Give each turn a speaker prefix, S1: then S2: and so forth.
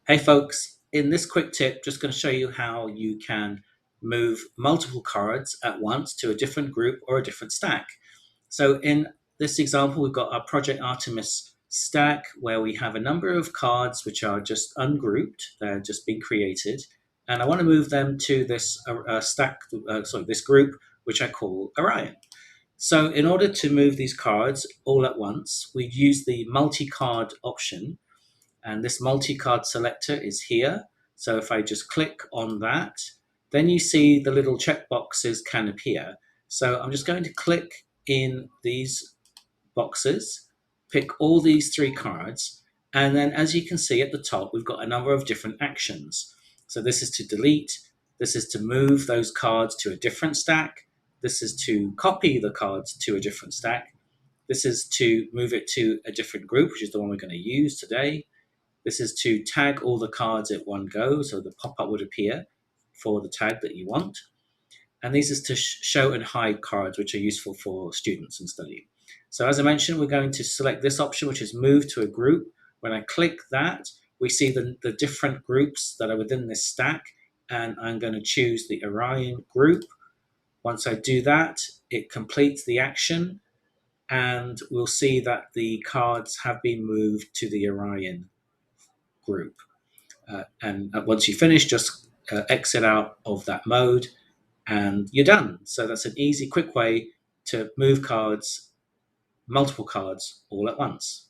S1: Hey folks, in this quick tip, just going to show you how you can move multiple cards at once to a different group or a different stack. So in this example, we've got our Project Artemis stack where we have a number of cards which are just ungrouped, they're just being created, and I want to move them to this this group which I call Orion. So in order to move these cards all at once, we use the multi-card option, and this multi-card selector is here. So if I just click on that, then you see the little checkboxes can appear. So I'm just going to click in these boxes, pick all these three cards, and then as you can see at the top, we've got a number of different actions. So this is to delete, this is to move those cards to a different stack, this is to copy the cards to a different stack, this is to move it to a different group, which is the one we're going to use today. This is to tag all the cards at one go, so the pop-up would appear for the tag that you want. And these is to show and hide cards, which are useful for students and study. So as I mentioned, we're going to select this option, which is move to a group. When I click that, we see the different groups that are within this stack, and I'm going to choose the Orion group. Once I do that, it completes the action, and we'll see that the cards have been moved to the Orion group. And once you finish, just exit out of that mode and you're done. So that's an easy, quick way to move cards, multiple cards, all at once.